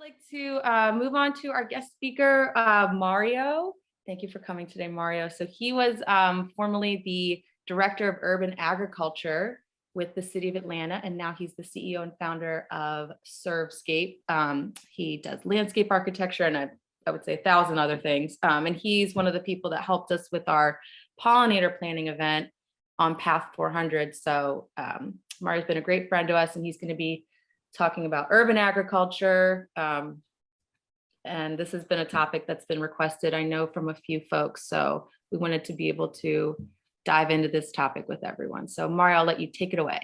like to move on to our guest speaker, Mario. Thank you for coming today, Mario. So he was formerly the Director of Urban Agriculture with the City of Atlanta, and now he's the CEO and founder of ServeScape. He does landscape architecture and I would say 1,000 other things. And he's one of the people that helped us with our pollinator planning event on Path 400. So Mario's been a great friend to us, and he's going to be talking about urban agriculture. And this has been a topic that's been requested, I know, from a few folks. So we wanted to be able to dive into this topic with everyone. So Mario, I'll let you take it away.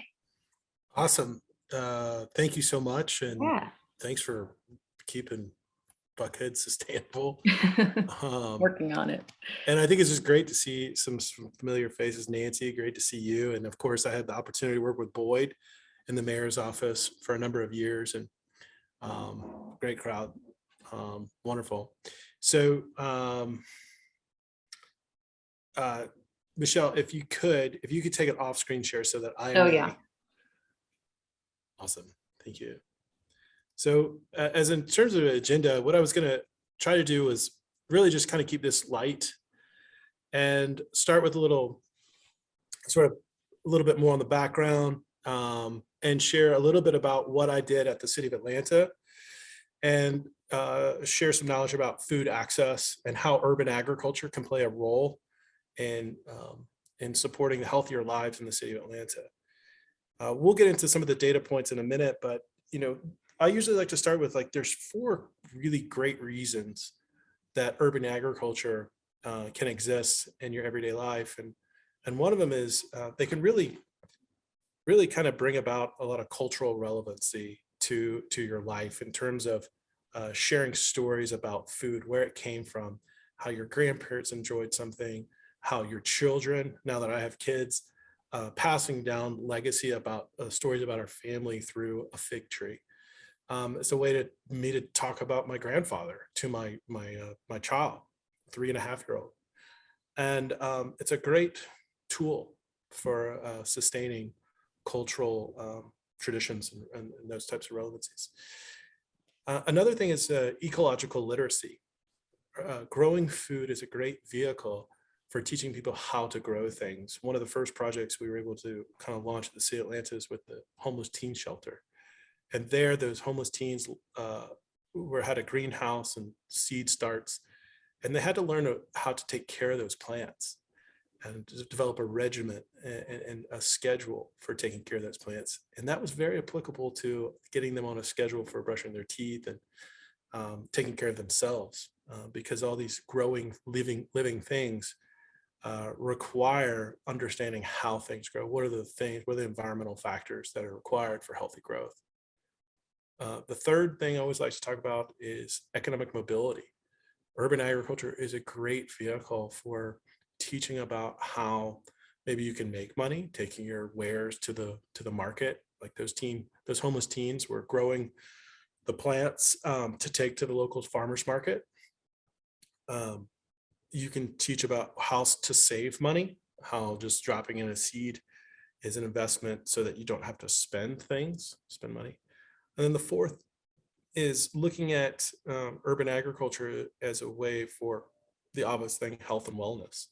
Awesome. Thank you so much. And Yeah. thanks for keeping Buckhead sustainable. Working on it. And I think it's just great to see some familiar faces. Nancy, great to see you. And of course, I had the opportunity to work with Boyd in the mayor's office for a number of years, and great crowd. Wonderful. So Michelle, if you could take an off-screen share so that I Oh yeah. Awesome. Thank you. So as in terms of the agenda, what I was going to try to do was really just kind of keep this light and start with a little bit more on the background, and share a little bit about what I did at the City of Atlanta, and share some knowledge about food access and how urban agriculture can play a role in supporting the healthier lives in the City of Atlanta. We'll get into some of the data points in a minute, but I usually like to start with there's 4 really great reasons that urban agriculture can exist in your everyday life, and one of them is they can really kind of bring about a lot of cultural relevancy to your life in terms of sharing stories about food, where it came from, how your grandparents enjoyed something, how your children, now that I have kids, passing down legacy about stories about our family through a fig tree. It's a way to me to talk about my grandfather to my child, 3.5-year-old, and it's a great tool for sustaining cultural traditions and those types of relevancies. Another thing is ecological literacy. Growing food is a great vehicle for teaching people how to grow things. One of the first projects we were able to kind of launch at the City of Atlanta is with the homeless teen shelter. And there, those homeless teens had a greenhouse and seed starts, and they had to learn how to take care of those plants and to develop a regimen and a schedule for taking care of those plants. And that was very applicable to getting them on a schedule for brushing their teeth and taking care of themselves, because all these growing, living things require understanding how things grow. What are the environmental factors that are required for healthy growth? The third thing I always like to talk about is economic mobility. Urban agriculture is a great vehicle for teaching about how maybe you can make money taking your wares to the market. Like those homeless teens were growing the plants to take to the local farmers market. You can teach about how to save money, how just dropping in a seed is an investment so that you don't have to spend money. And then the fourth is looking at urban agriculture as a way for the obvious thing, health and wellness.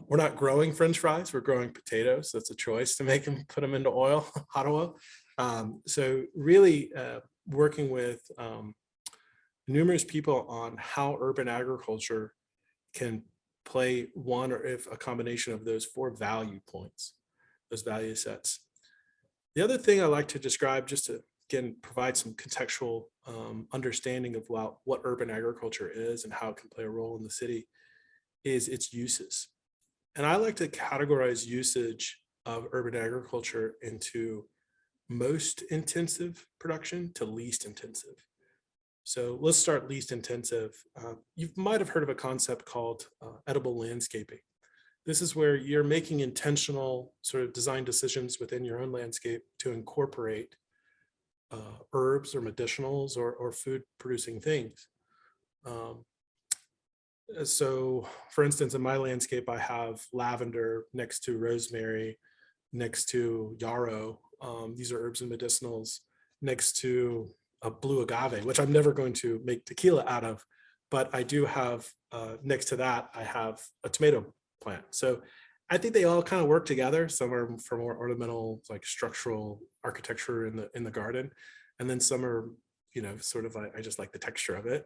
We're not growing French fries, we're growing potatoes. That's a choice to put them into oil, hot oil. So really working with numerous people on how urban agriculture can play one or if a combination of those 4 value points, those value sets. The other thing I like to describe, just to again provide some contextual understanding of what urban agriculture is and how it can play a role in the city, is its uses. And I like to categorize usage of urban agriculture into most intensive production to least intensive. So let's start least intensive. You might have heard of a concept called edible landscaping. This is where you're making intentional sort of design decisions within your own landscape to incorporate herbs or medicinals or food producing things. So for instance, in my landscape, I have lavender next to rosemary, next to yarrow. These are herbs and medicinals, next to a blue agave, which I'm never going to make tequila out of, but I do have, next to that, I have a tomato plant. So I think they all kind of work together. Some are for more ornamental, like structural architecture in the garden. And then some are, sort of, I just like the texture of it.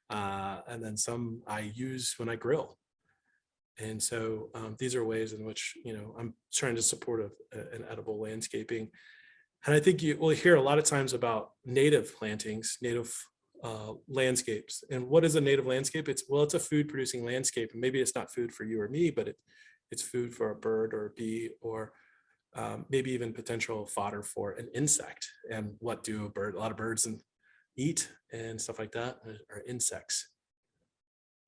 And then some I use when I grill. And so these are ways in which, I'm trying to support an edible landscaping. And I think you will hear a lot of times about native plantings, native landscapes. And what is a native landscape? It's a food producing landscape. And maybe it's not food for you or me, but it's food for a bird or a bee, or maybe even potential fodder for an insect. And what do a lot of birds eat and stuff like that are insects.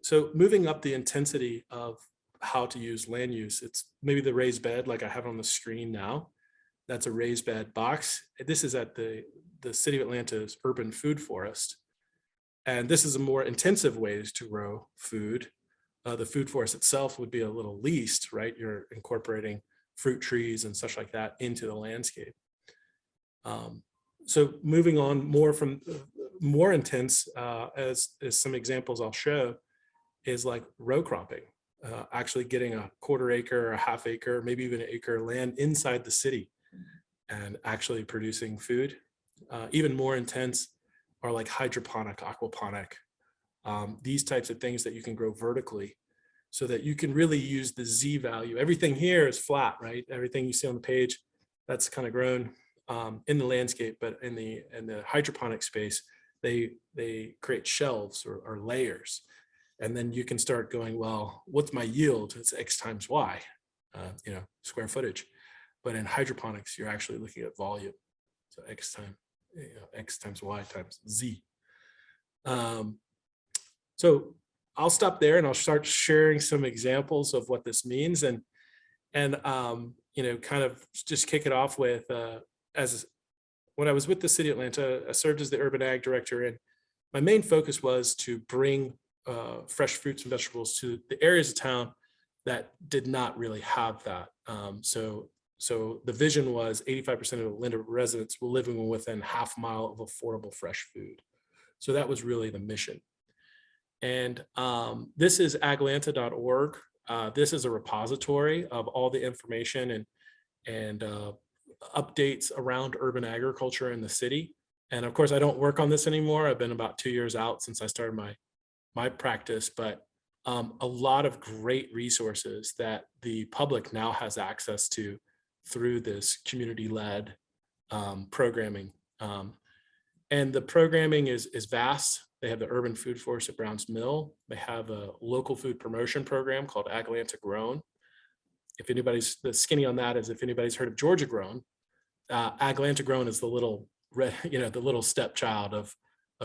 So moving up the intensity of how to use land use, it's maybe the raised bed like I have on the screen now. That's a raised bed box. This is at the City of Atlanta's urban food forest. And this is a more intensive ways to grow food. The food forest itself would be a little leased, right? You're incorporating fruit trees and such like that into the landscape. So moving on more intense, as some examples I'll show, is like row cropping, actually getting a quarter acre, a half acre, maybe even an acre land inside the city and actually producing food. Even more intense are like hydroponic, aquaponic, these types of things that you can grow vertically so that you can really use the Z value. Everything here is flat, right? Everything you see on the page, that's kind of grown in the landscape, but in the hydroponic space, they create shelves or layers. And then you can start going, well, what's my yield? It's X times Y, square footage. But in hydroponics, you're actually looking at volume. So X times Y times Z. So I'll stop there and I'll start sharing some examples of what this means, and kind of just kick it off with as when I was with the City of Atlanta, I served as the urban ag director, and my main focus was to bring fresh fruits and vegetables to the areas of town that did not really have that. So the vision was 85% of Atlanta residents were living within half a mile of affordable fresh food. So that was really the mission. And this is aglanta.org. This is a repository of all the information and updates around urban agriculture in the city. And of course, I don't work on this anymore. I've been about 2 years out since I started my practice, but a lot of great resources that the public now has access to through this community-led programming. And the programming is vast. They have the urban food forest at Browns Mill. They have a local food promotion program called Atlanta Grown. If anybody's, the skinny on that is if anybody's heard of Georgia Grown, Atlanta Grown is the little stepchild of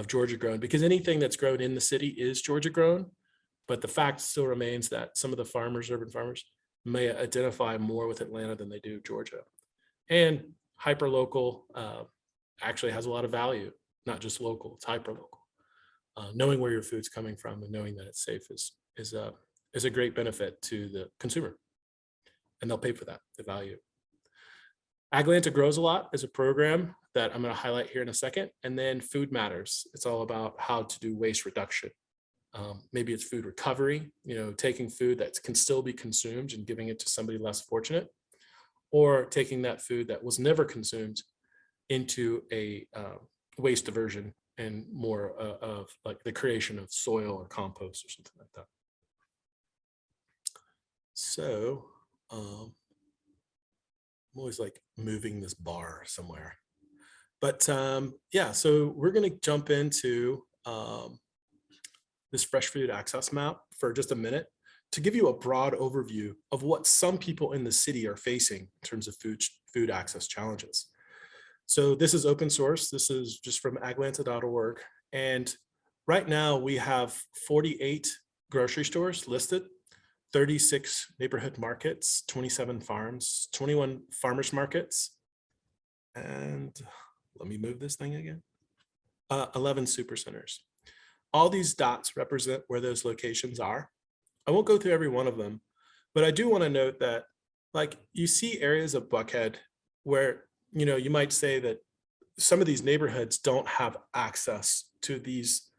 Georgia Grown, because anything that's grown in the city is Georgia Grown. But the fact still remains that some of the farmers, urban farmers, may identify more with Atlanta than they do Georgia. And hyperlocal actually has a lot of value, not just local, it's hyperlocal. Knowing where your food's coming from and knowing that it's safe is a great benefit to the consumer, and they'll pay for that, the value. Atlanta Grows a Lot is a program that I'm going to highlight here in a second. And then Food Matters. It's all about how to do waste reduction. Maybe it's food recovery, taking food that can still be consumed and giving it to somebody less fortunate, or taking that food that was never consumed into a waste diversion and more of like the creation of soil or compost or something like that. So I'm always like moving this bar somewhere. But yeah, so we're going to jump into this fresh food access map for just a minute to give you a broad overview of what some people in the city are facing in terms of food access challenges. So this is open source. This is just from aglanta.org. And right now we have 48 grocery stores listed, 36 neighborhood markets, 27 farms, 21 farmers markets, and let me move this thing again, 11 super centers. All these dots represent where those locations are. I won't go through every one of them, but I do want to note that like you see areas of Buckhead where, you might say that some of these neighborhoods don't have access to these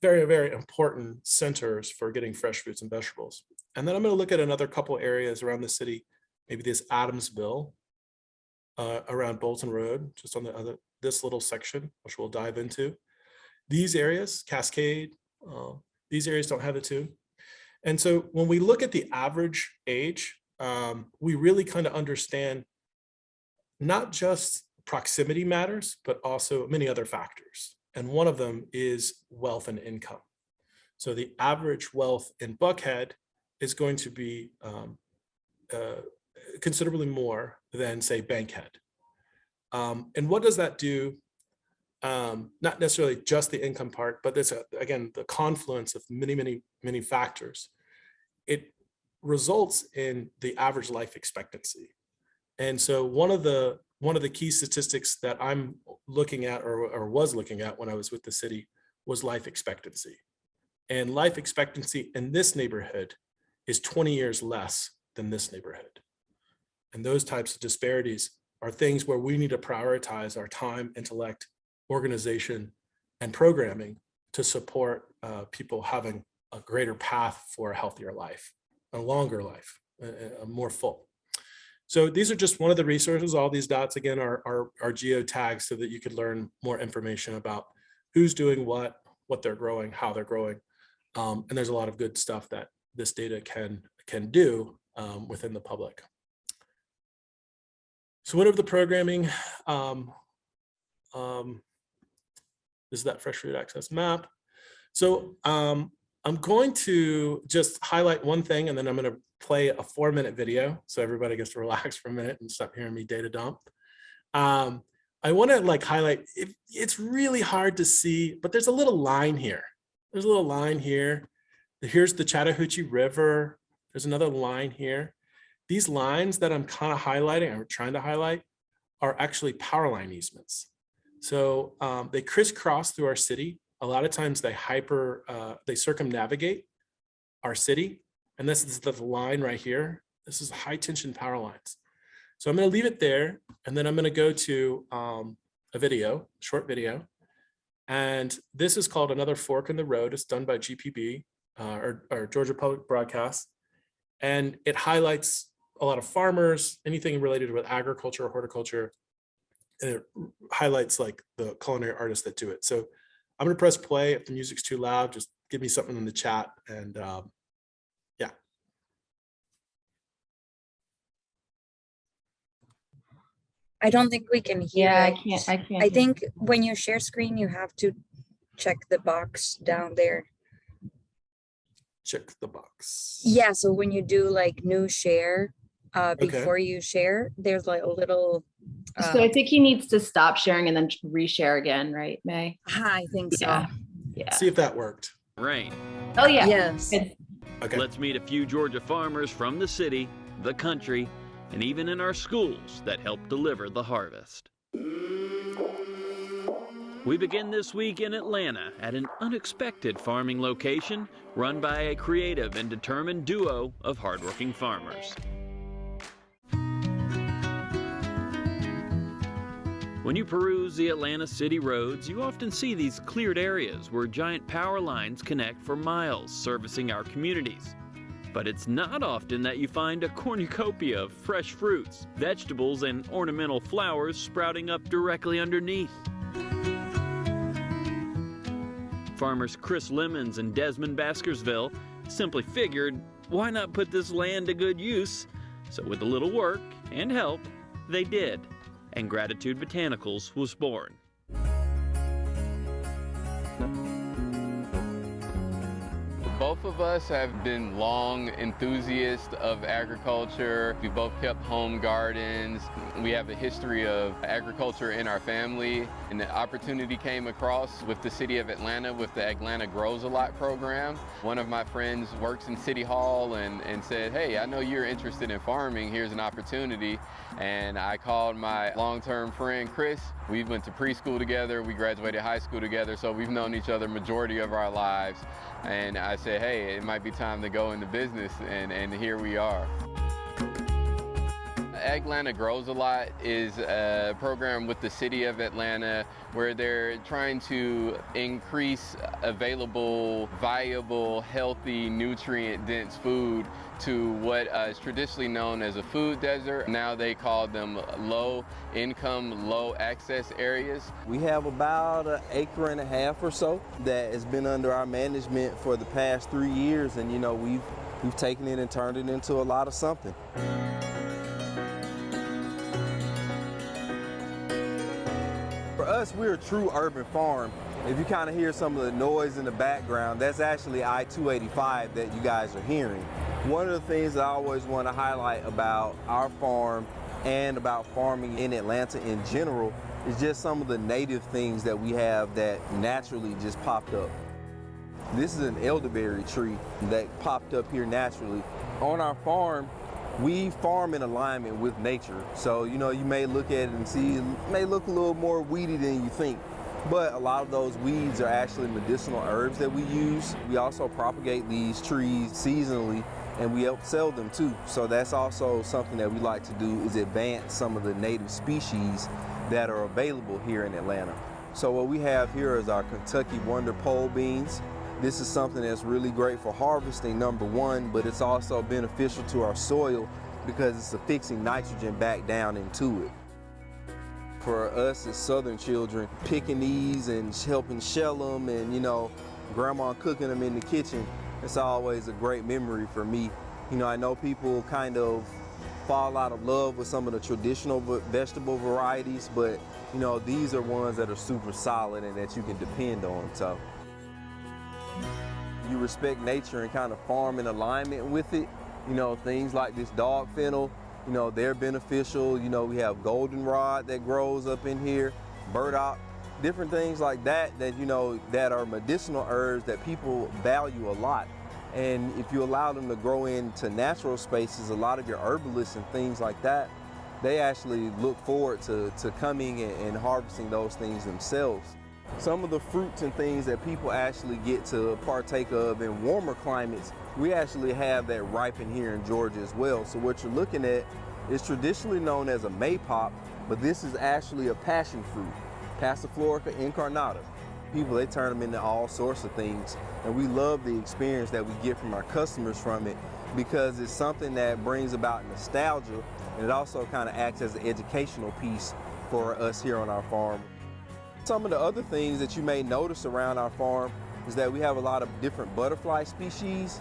very, very important centers for getting fresh fruits and vegetables. And then I'm going to look at another couple areas around the city, maybe this Adamsville, around Bolton Road, just on this little section, which we'll dive into. These areas, Cascade, these areas don't have it too. And so when we look at the average age, we really kind of understand not just proximity matters, but also many other factors. And one of them is wealth and income. So the average wealth in Buckhead is going to be considerably more than, say, Bankhead. And what does that do? Not necessarily just the income part, but this, again, the confluence of many, many, many factors. It results in the average life expectancy. And so one of the key statistics that I'm looking at or was looking at when I was with the city was life expectancy. And life expectancy in this neighborhood is 20 years less than this neighborhood. And those types of disparities are things where we need to prioritize our time, intellect, organization, and programming to support people having a greater path for a healthier life, a longer life, a more full. So these are just one of the resources. All these dots, again, are geotagged so that you could learn more information about who's doing what they're growing, how they're growing. And there's a lot of good stuff that this data can do within the public. So whatever the programming, this is that fresh fruit access map. So I'm going to just highlight one thing, and then I'm going to play a 4-minute video so everybody gets to relax for a minute and stop hearing me data dump. I want to highlight, it's really hard to see, but there's a little line here. There's a little line here. Here's the Chattahoochee River. There's another line here. These lines that I'm kind of highlighting, or trying to highlight, are actually power line easements. So they crisscross through our city. A lot of times they circumnavigate our city. And this is the line right here. This is high tension power lines. So I'm going to leave it there. And then I'm going to go to a video, short video. And this is called Another Fork in the Road. It's done by GPB or Georgia Public Broadcast. And it highlights a lot of farmers, anything related with agriculture or horticulture. And it highlights the culinary artists that do it. So I'm going to press play. If the music's too loud, just give me something in the chat. And yeah. I don't think we can hear Yeah, it. I can't. I think when you share screen, you have to check the box down there. Check the box. Yeah, so when you do new share, before you share, there's a little. So I think he needs to stop sharing and then reshare again, right, May? I think so. Yeah. Yeah. See if that worked. Rain. Oh yeah. Yes. Good. Okay. Let's meet a few Georgia farmers from the city, the country, and even in our schools that help deliver the harvest. We begin this week in Atlanta at an unexpected farming location run by a creative and determined duo of hardworking farmers. When you peruse the Atlanta city roads, you often see these cleared areas where giant power lines connect for miles, servicing our communities. But it's not often that you find a cornucopia of fresh fruits, vegetables, and ornamental flowers sprouting up directly underneath. Farmers Chris Lemons and Desmond Baskersville simply figured, why not put this land to good use? So with a little work and help, they did. And Gratitude Botanicals was born. Both of us have been long enthusiasts of agriculture. We both kept home gardens. We have a history of agriculture in our family. And the opportunity came across with the city of Atlanta with the Atlanta Grows a Lot program. One of my friends works in City Hall and said, hey, I know you're interested in farming. Here's an opportunity. And I called my long-term friend, Chris. We went to preschool together. We graduated high school together. So we've known each other majority of our lives. And I said, hey, it might be time to go into business, and here we are. Atlanta Grows a Lot is a program with the city of Atlanta where they're trying to increase available, viable, healthy, nutrient-dense food to what is traditionally known as a food desert. Now they call them low income, low access areas. We have about an acre and a half or so that has been under our management for the past 3 years, and we've taken it and turned it into a lot of something. For us, we're a true urban farm. If you kind of hear some of the noise in the background, that's actually I-285 that you guys are hearing. One of the things that I always want to highlight about our farm and about farming in Atlanta in general is just some of the native things that we have that naturally just popped up. This is an elderberry tree that popped up here naturally. On our farm, we farm in alignment with nature. So, you may look at it and see, it may look a little more weedy than you think, but a lot of those weeds are actually medicinal herbs that we use. We also propagate these trees seasonally, and we help sell them too. So that's also something that we like to do, is advance some of the native species that are available here in Atlanta. So what we have here is our Kentucky Wonder Pole beans. This is something that's really great for harvesting, number one, but it's also beneficial to our soil because it's affixing nitrogen back down into it. For us as Southern children, picking these and helping shell them and, grandma cooking them in the kitchen, it's always a great memory for me. I know people kind of fall out of love with some of the traditional vegetable varieties, but, these are ones that are super solid and that you can depend on. So you respect nature and kind of farm in alignment with it. Things like this dog fennel, they're beneficial. We have goldenrod that grows up in here, burdock, different things like that that are medicinal herbs that people value a lot. And if you allow them to grow into natural spaces, a lot of your herbalists and things like that, they actually look forward to coming and harvesting those things themselves. Some of the fruits and things that people actually get to partake of in warmer climates, we actually have that ripen here in Georgia as well. So what you're looking at is traditionally known as a maypop, but this is actually a passion fruit, Passiflora incarnata. People, they turn them into all sorts of things, and we love the experience that we get from our customers from it because it's something that brings about nostalgia, and it also kind of acts as an educational piece for us here on our farm. Some of the other things that you may notice around our farm is that we have a lot of different butterfly species.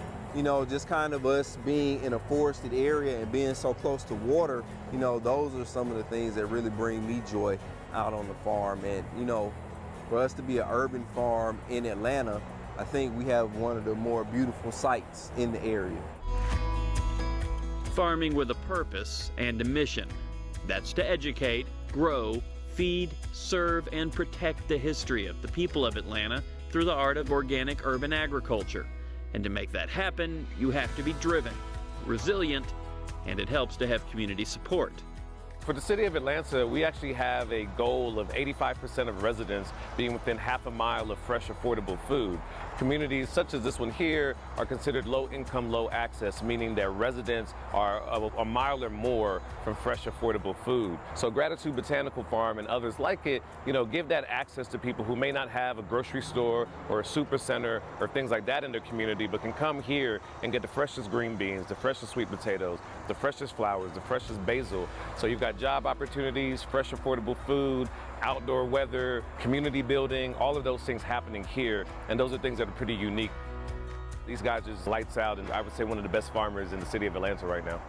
Just kind of us being in a forested area and being so close to water, those are some of the things that really bring me joy out on the farm. And, for us to be an urban farm in Atlanta, I think we have one of the more beautiful sites in the area. Farming with a purpose and a mission. That's to educate, grow, feed, serve, and protect the history of the people of Atlanta through the art of organic urban agriculture. And to make that happen, you have to be driven, resilient, and it helps to have community support. For the city of Atlanta, we actually have a goal of 85% of residents being within half a mile of fresh, affordable food. Communities such as this one here are considered low income, low access, meaning that residents are a mile or more from fresh, affordable food. So Gratitude Botanical Farm and others like it, give that access to people who may not have a grocery store or a super center or things like that in their community, but can come here and get the freshest green beans, the freshest sweet potatoes, the freshest flowers, the freshest basil. So you've got job opportunities, fresh, affordable food, outdoor weather, community building, all of those things happening here, and those are things that are pretty unique. These guys just lights out, and I would say one of the best farmers in the city of Atlanta right now.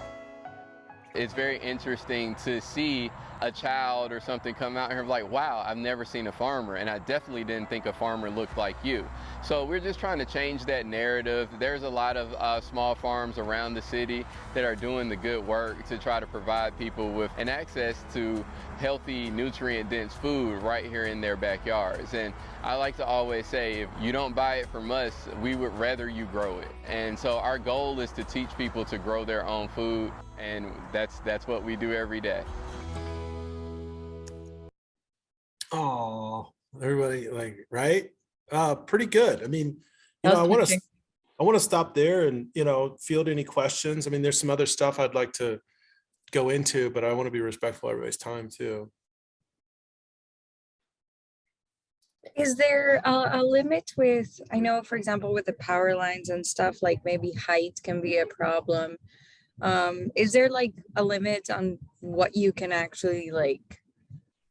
It's very interesting to see a child or something come out here and be like, wow, I've never seen a farmer, and I definitely didn't think a farmer looked like you. So we're just trying to change that narrative. There's a lot of small farms around the city that are doing the good work to try to provide people with an access to healthy, nutrient-dense food right here in their backyards. And I like to always say, if you don't buy it from us, we would rather you grow it. And so our goal is to teach people to grow their own food, and that's what we do every day. Oh, everybody, right? Pretty good. I mean, I That was want touching. to stop there and, field any questions. I mean, there's some other stuff I'd like to go into, but I want to be respectful of everybody's time too. Is there a limit with, I know, for example, with the power lines and stuff, like maybe height can be a problem. Is there like a limit on what you can actually like,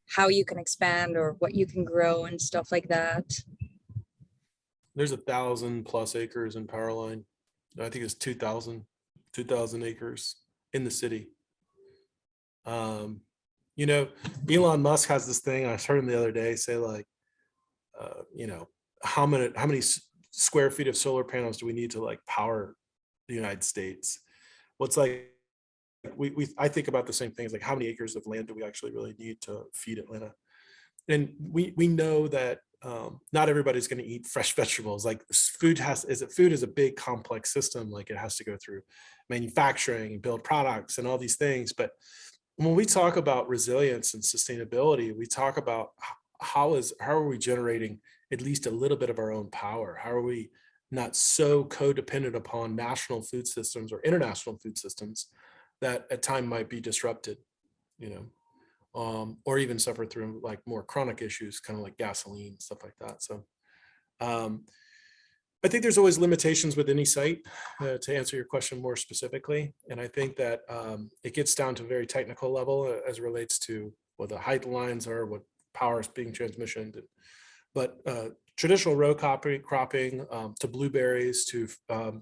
how you can expand or what you can grow and stuff like that? There's 1,000+ acres in power line. I think it's 2,000 acres in the city. You know, Elon Musk has this thing, I heard him the other day say like, you know, how many square feet of solar panels do we need to like power the United States? What's like, I think about the same things, like how many acres of land do we actually really need to feed Atlanta? And we know that not everybody's going to eat fresh vegetables. Like food is a big complex system. Like it has to go through manufacturing, build products and all these things. But when we talk about resilience and sustainability, we talk about how are we generating at least a little bit of our own power? How are we not so codependent upon national food systems or international food systems that at time might be disrupted, you know, or even suffer through like more chronic issues, kind of like gasoline, stuff like that. So I think there's always limitations with any site, to answer your question more specifically. And I think that it gets down to a very technical level as it relates to what the height lines are, what power is being transmissioned. But traditional row cropping to blueberries to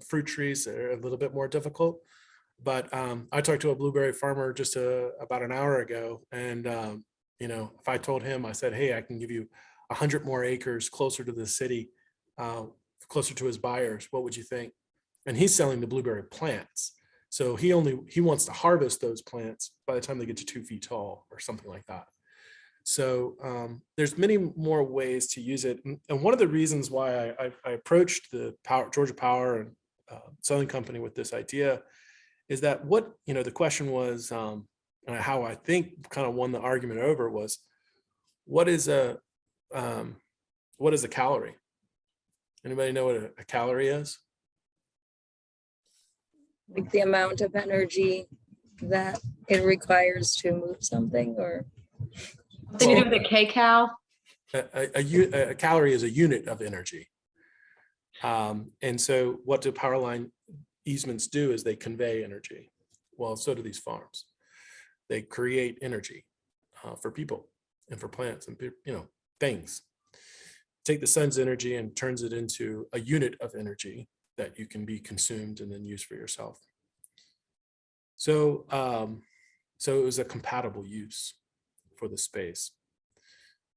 fruit trees are a little bit more difficult. But I talked to a blueberry farmer just about an hour ago, and you know, if I told him, I said, hey, I can give you 100 more acres closer to the city, closer to his buyers, what would you think? And he's selling the blueberry plants. So he wants to harvest those plants by the time they get to 2 feet tall or something like that. So there's many more ways to use it. And one of the reasons why I approached the Georgia Power and Southern Company with this idea is that the question was, and how I think kind of won the argument over was, what is a calorie? Anybody know what a calorie is? Like the amount of energy that it requires to move something, or Something to do with the kcal? A calorie is a unit of energy. And so what do power line easements do is they convey energy. Well, so do these farms. They create energy for people and for plants and, you know, things. Take the sun's energy and turns it into a unit of energy that you can be consumed and then use for yourself. So, so it was a compatible use for the space.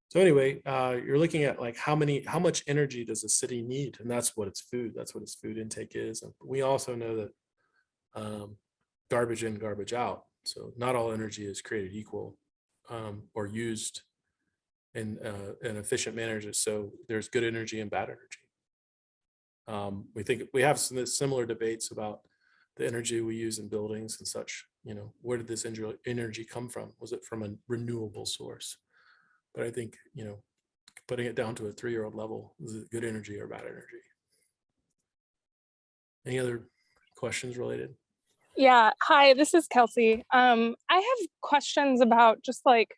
So anyway, you're looking at like how much energy does a city need? And that's what its food intake is. And we also know that garbage in, garbage out. So not all energy is created equal or used in an efficient manner. So there's good energy and bad energy. We think we have some similar debates about the energy we use in buildings and such. You know, where did this energy come from? Was it from a renewable source? But I think, you know, putting it down to a 3-year-old level, is it good energy or bad energy? Any other questions related? Yeah, hi, this is Kelsey. I have questions about just like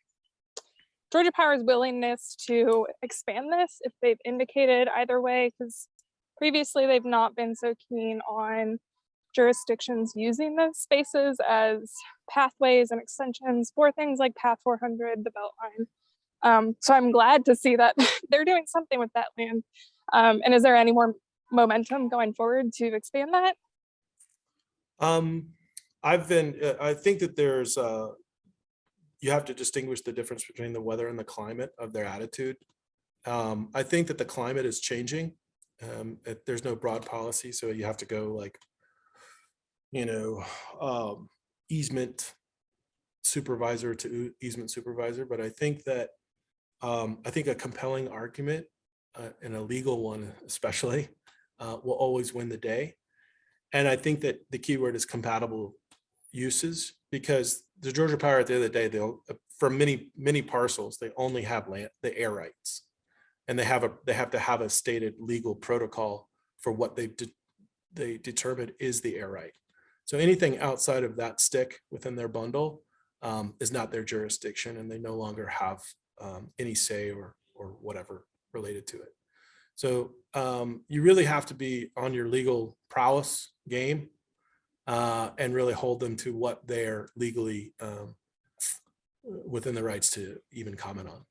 Georgia Power's willingness to expand this, if they've indicated either way, because previously they've not been so keen on jurisdictions using those spaces as pathways and extensions for things like Path 400, the Beltline. So I'm glad to see that they're doing something with that land. And is there any more momentum going forward to expand that? I think that there's, you have to distinguish the difference between the weather and the climate of their attitude. I think that the climate is changing. There's no broad policy, so you have to go like, you know, easement supervisor to easement supervisor. But I think that I think a compelling argument and a legal one especially will always win the day. And I think that the key word is compatible uses, because the Georgia Power at the end of the day, they'll, for many parcels, they only have land, the air rights, and they have to have a stated legal protocol for what they determined is the air right. So anything outside of that stick within their bundle is not their jurisdiction, and they no longer have any say or whatever related to it. So you really have to be on your legal prowess game and really hold them to what they're legally within the rights to even comment on.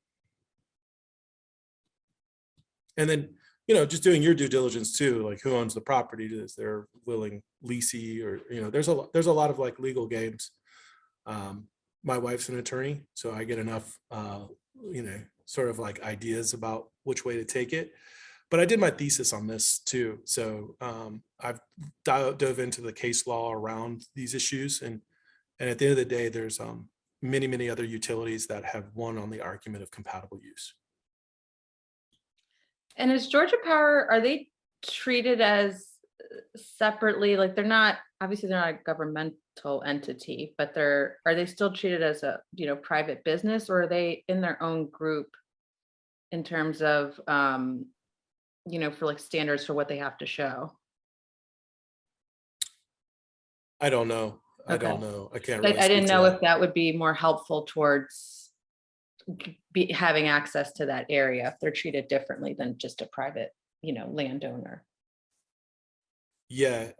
And then, you know, just doing your due diligence too, like who owns the property, is there willing leasee, or, you know, there's a lot of like legal games. My wife's an attorney, so I get enough, you know, sort of like ideas about which way to take it. But I did my thesis on this too. So I've dove into the case law around these issues. And at the end of the day, there's many other utilities that have won on the argument of compatible use. And is Georgia Power, are they treated as separately? Like they're not, obviously they're not a governmental entity, but are they still treated as a, you know, private business, or are they in their own group in terms of, you know, for like standards for what they have to show? I don't know. I Okay. don't know. I can't really I didn't speak to know that. if that would be more helpful towards having access to that area, if they're treated differently than just a private, you know, landowner. Yeah,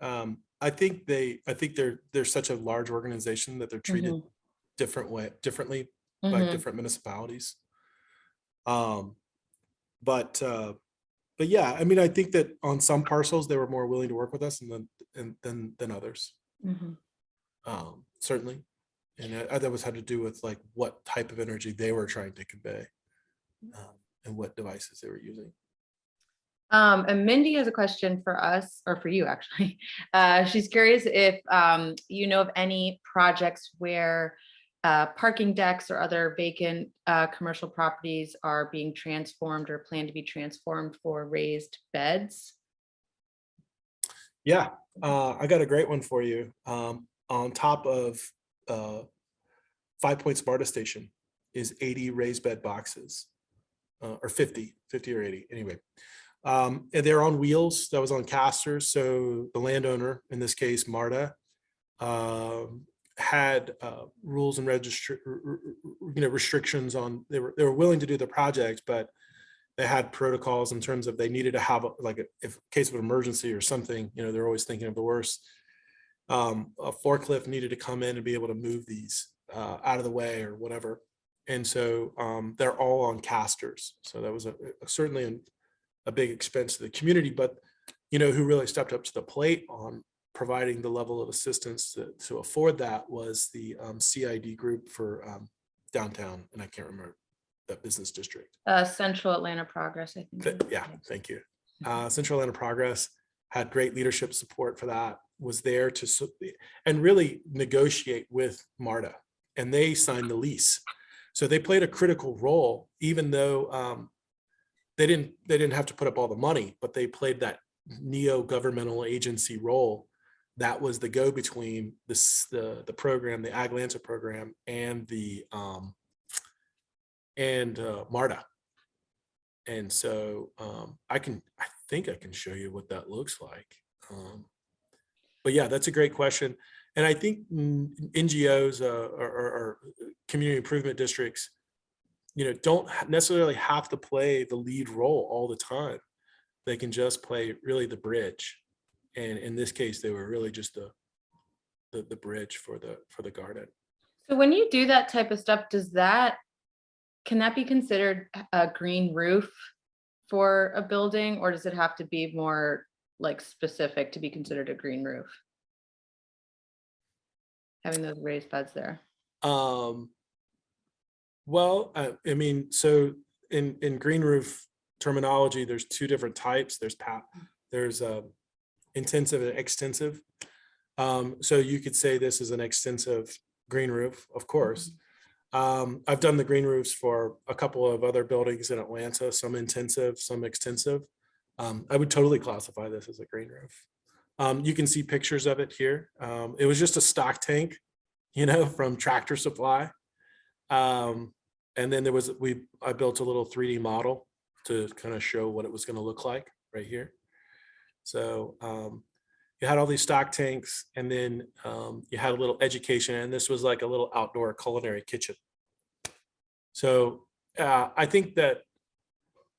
I think they're such a large organization that they're treated differently by different municipalities. But yeah, I mean, I think that on some parcels they were more willing to work with us than others. Certainly, and that was had to do with like what type of energy they were trying to convey, and what devices they were using. And Mindy has a question for us, or for you actually. She's curious if you know of any projects where parking decks or other vacant commercial properties are being transformed or planned to be transformed for raised beds. Yeah, I got a great one for you. On top of 5 Point Sparta Station is 80 raised bed boxes, or 50 or 80 anyway. And they're on wheels. That was on casters. So the landowner, in this case, MARTA, had rules and restrictions on. They were willing to do the project, but they had protocols in terms of they needed to have like if case of an emergency or something. You know, they're always thinking of the worst. A forklift needed to come in and be able to move these out of the way or whatever. And so they're all on casters. So that was certainly a big expense to the community, but you know, who really stepped up to the plate on providing the level of assistance to afford that was the CID group for downtown, and I can't remember that business district. Central Atlanta Progress, I think. Yeah, thank you. Central Atlanta Progress had great leadership support for that, was there to and really negotiate with MARTA, and they signed the lease. So they played a critical role, even though they didn't have to put up all the money, but they played that neo-governmental agency role. That was the go-between the program, the Atlanta program, and the MARTA. And so I think I can show you what that looks like. But yeah, that's a great question. And I think NGOs or community improvement districts, you know, don't necessarily have to play the lead role all the time. They can just play really the bridge. And in this case, they were really just the bridge for the garden. So when you do that type of stuff, can that be considered a green roof for a building, or does it have to be more like specific to be considered a green roof? Having those raised beds there. Well, I mean, so in green roof terminology, there's two different types. There's intensive and extensive. So you could say this is an extensive green roof, of course. I've done the green roofs for a couple of other buildings in Atlanta, some intensive, some extensive. I would totally classify this as a green roof. You can see pictures of it here. It was just a stock tank, you know, from Tractor Supply. And then I built a little 3D model to kind of show what it was going to look like right here. So you had all these stock tanks, and then you had a little education, and this was like a little outdoor culinary kitchen. So I think that,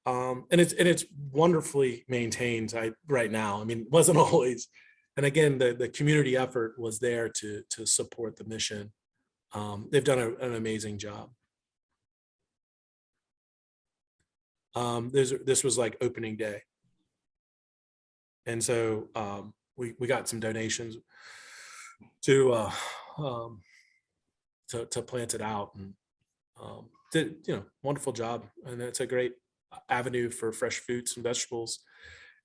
and it's wonderfully maintained right now. I mean, it wasn't always. And again, the community effort was there to support the mission. They've done an amazing job. This was like opening day. And so we got some donations to plant it out, and did, wonderful job. And it's a great avenue for fresh fruits and vegetables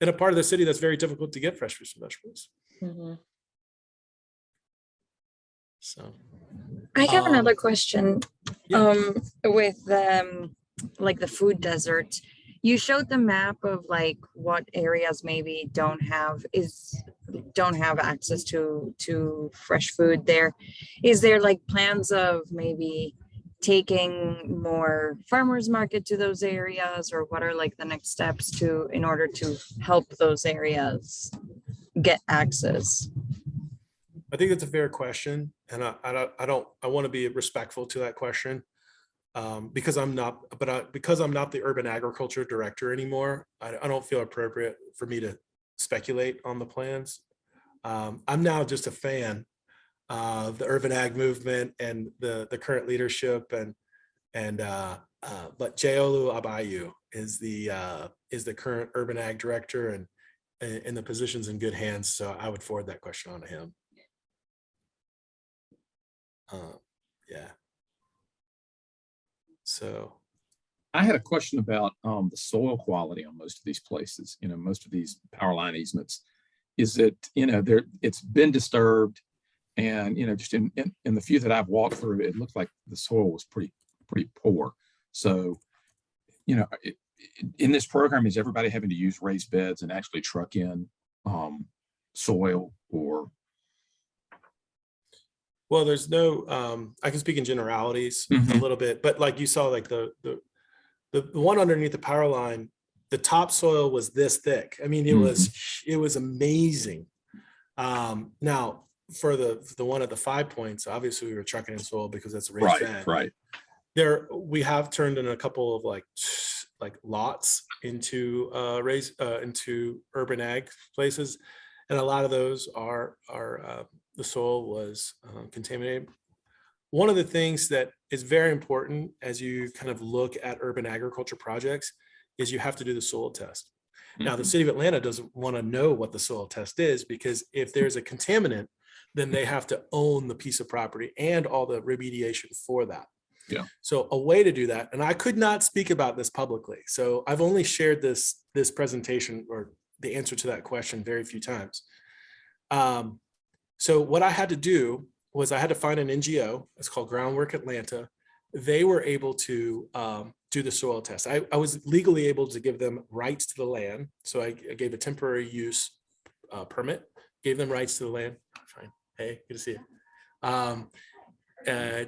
in a part of the city that's very difficult to get fresh fruits and vegetables. Mm-hmm. So I have another question. yeah. With like the food desert, you showed the map of like what areas maybe don't have access to fresh food there. Is there like plans of maybe taking more farmers market to those areas, or what are like the next steps in order to help those areas get access? I think it's a fair question, and I want to be respectful to that question, because I'm not the urban agriculture director anymore. I don't feel appropriate for me to speculate on the plans. I'm now just a fan of the urban ag movement and the current leadership, but Jayolu Abayu is the current urban ag director, and the position's in good hands. So I would forward that question on to him. Yeah. So I had a question about the soil quality on most of these places, most of these power line easements. Is it, it's been disturbed, and, just in the few that I've walked through, it looked like the soil was pretty poor. So, in this program, is everybody having to use raised beds and actually truck in soil, or? Well, there's no, I can speak in generalities a little bit, but like you saw, like the one underneath the power line, the topsoil was this thick. I mean, it was amazing. Now for the one at the 5 points, obviously we were trucking in soil because that's a raised bed. Right. There, we have turned in a couple of like lots into into urban ag places, and a lot of those are the soil was contaminated. One of the things that is very important as you kind of look at urban agriculture projects is you have to do the soil test. Now, the city of Atlanta doesn't want to know what the soil test is, because if there's a contaminant, then they have to own the piece of property and all the remediation for that. Yeah. So a way to do that, and I could not speak about this publicly, so I've only shared this presentation or the answer to that question very few times. So what I had to do was I had to find an NGO. It's called Groundwork Atlanta. They were able to do the soil test. I was legally able to give them rights to the land. So I gave a temporary use permit, gave them rights to the land. Fine. Hey, good to see you.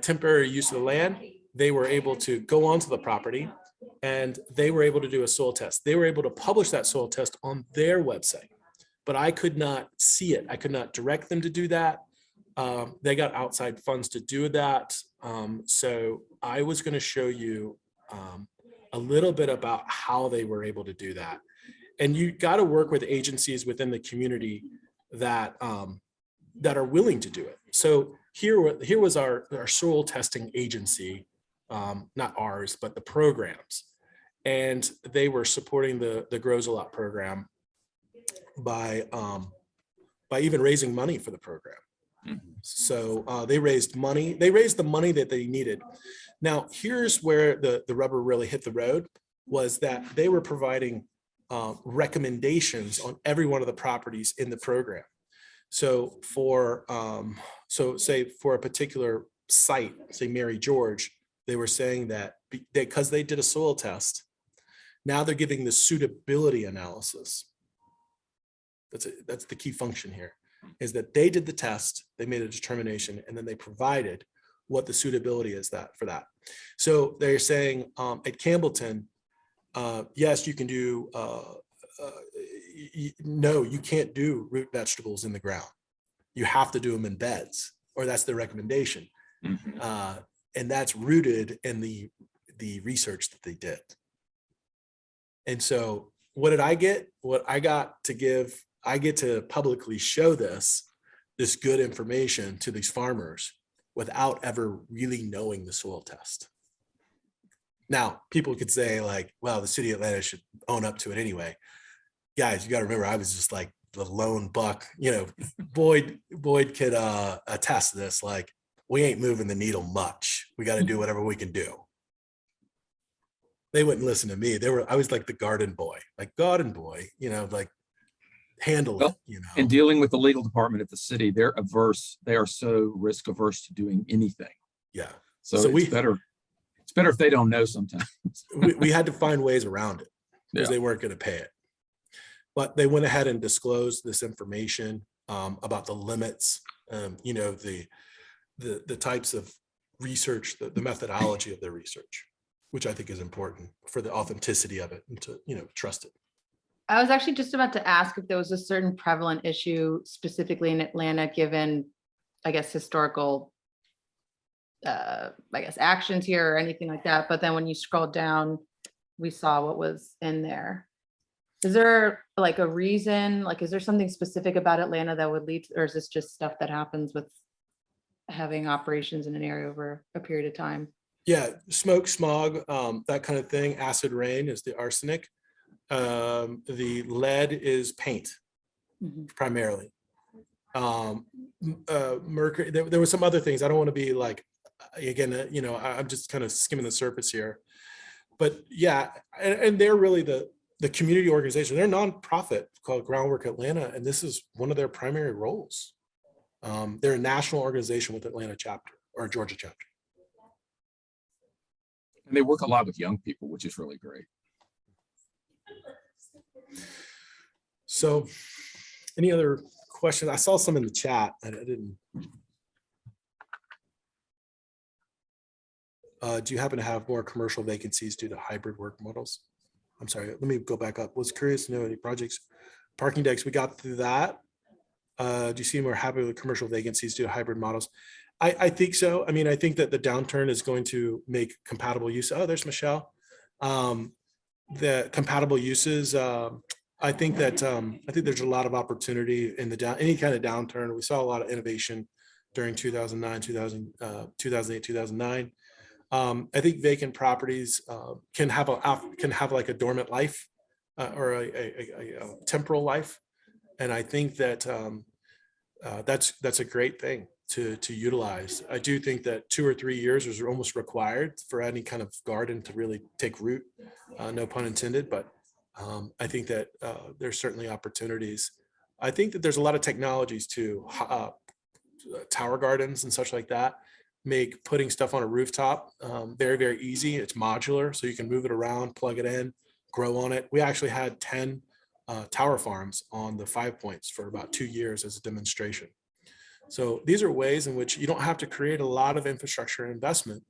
Temporary use of the land. They were able to go onto the property, and they were able to do a soil test. They were able to publish that soil test on their website, but I could not see it. I could not direct them to do that. They got outside funds to do that. So I was going to show you a little bit about how they were able to do that. And you got to work with agencies within the community that are willing to do it. So here was our soil testing agency, not ours, but the programs. And they were supporting the Grows a Lot program by even raising money for the program. So they raised money. They raised the money that they needed. Now, here's where the rubber really hit the road, was that they were providing recommendations on every one of the properties in the program. So say for a particular site, say Mary George, they were saying that because they did a soil test, now they're giving the suitability analysis. That's the key function here, is that they did the test, they made a determination, and then they provided what the suitability is for that. So they're saying at Campbellton, yes, you can do no, you can't do root vegetables in the ground. You have to do them in beds, or that's the recommendation. And that's rooted in the research that they did. And so what did I get? What I got to give, I get to publicly show this good information to these farmers without ever really knowing the soil test. Now, people could say like, well, the city of Atlanta should own up to it anyway. Guys, you got to remember, I was just like the lone buck, you know. Boyd could attest to this. Like, we ain't moving the needle much. We got to do whatever we can do. They wouldn't listen to me. I was like the garden boy, you know, like handle it, you know. And dealing with the legal department at the city, they are so risk averse to doing anything. Yeah. So it's better if they don't know sometimes. we had to find ways around it because they weren't going to pay it. But they went ahead and disclosed this information about the limits, you know, the types of research, the methodology of their research, which I think is important for the authenticity of it and to, you know, trust it. I was actually just about to ask if there was a certain prevalent issue specifically in Atlanta, given, I guess, historical, actions here or anything like that. But then when you scroll down, we saw what was in there. Is there like a reason, like, is there something specific about Atlanta that would lead to, or is this just stuff that happens with having operations in an area over a period of time? Yeah, smoke, smog, that kind of thing. Acid rain is the arsenic. The lead is paint, primarily. Mercury, there were some other things. I don't want to be like, again, you know, I'm just kind of skimming the surface here. But yeah, and they're really the community organization. They're a nonprofit called Groundwork Atlanta, and this is one of their primary roles. They're a national organization with Atlanta chapter or Georgia chapter. And they work a lot with young people, which is really great. So any other questions? I saw some in the chat. I didn't. Do you happen to have more commercial vacancies due to hybrid work models? I'm sorry, let me go back up. Was curious to know any projects, parking decks, we got through that. Do you see more happy with commercial vacancies due to hybrid models? I think so. I mean, I think that the downturn is going to make compatible use. Oh, there's Michelle. The compatible uses. I think there's a lot of opportunity in any kind of downturn. We saw a lot of innovation during 2009, 2008, 2009. I think vacant properties can have like a dormant life or a temporal life, and I think that that's a great thing to utilize. I do think that 2 or 3 years is almost required for any kind of garden to really take root. No pun intended, but I think that there's certainly opportunities. I think that there's a lot of technologies too, tower gardens and such like that. Make putting stuff on a rooftop very, very easy. It's modular, so you can move it around, plug it in, grow on it. We actually had 10 tower farms on the 5 Points for about 2 years as a demonstration. So these are ways in which you don't have to create a lot of infrastructure and investment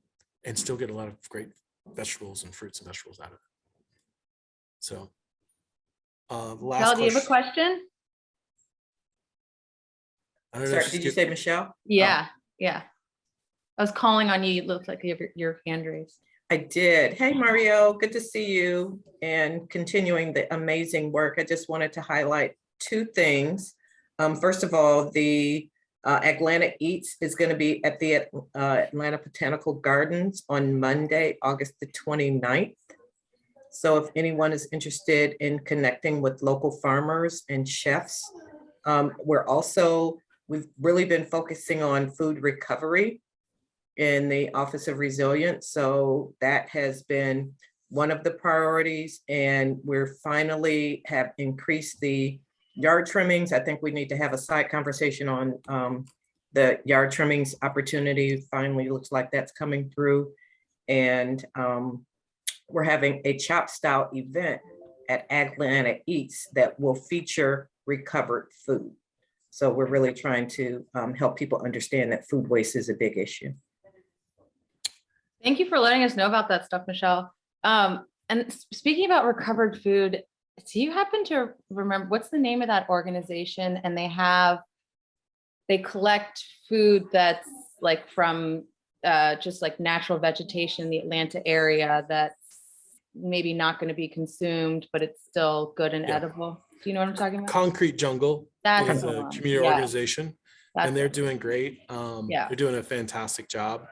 and still get a lot of great vegetables and fruits and vegetables out of it. So last Michelle, do you have a question? I don't know. Sorry, did you say Michelle? Yeah, yeah. I was calling on you. It looks like you have your hand raised. I did. Hey, Mario, good to see you and continuing the amazing work. I just wanted to highlight 2 things. First of all, the Atlanta Eats is going to be at the Atlanta Botanical Gardens on Monday, August the 29th. So if anyone is interested in connecting with local farmers and chefs, we've really been focusing on food recovery in the Office of Resilience. So that has been one of the priorities, and we're finally have increased the yard trimmings. I think we need to have a side conversation on the yard trimmings opportunity. Finally, looks like that's coming through. And we're having a chop style event at Atlanta Eats that will feature recovered food. So we're really trying to help people understand that food waste is a big issue. Thank you for letting us know about that stuff, Michelle. And speaking about recovered food, Do you happen to remember what's the name of that organization? And they collect food that's like from just like natural vegetation in the Atlanta area that's maybe not going to be consumed, but it's still good and Yeah. edible. Do you know what I'm talking about? Concrete Jungle That's is the a one. community Yeah, organization, that's and they're it. doing great. Yeah. They're doing a fantastic job.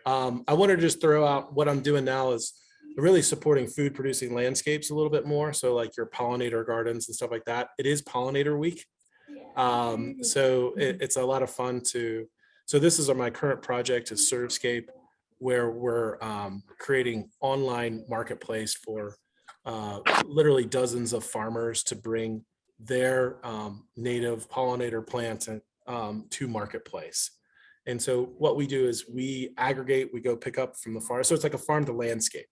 I want to just throw out what I'm doing now is really supporting food producing landscapes a little bit more. So like your pollinator gardens and stuff like that. It is pollinator week. So it's a lot of fun so this is my current project is ServeScape, where we're creating online marketplace for literally dozens of farmers to bring their native pollinator plants to marketplace. And so what we do is we aggregate, we go pick up from the farm. So it's like a farm to landscape.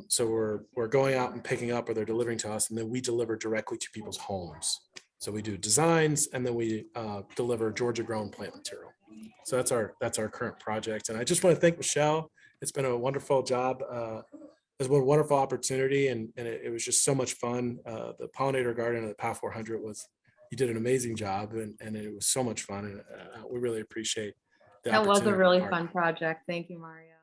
So we're going out and picking up, or they're delivering to us, and then we deliver directly to people's homes. So we do designs, and then we deliver Georgia grown plant material. So that's our current project. And I just want to thank Michelle. It's been a wonderful job. It's been a wonderful opportunity, and it was just so much fun. The pollinator garden at the PAL 400 you did an amazing job, and it was so much fun. And we really appreciate the That was a opportunity to really partner. fun project. Thank you, Mario.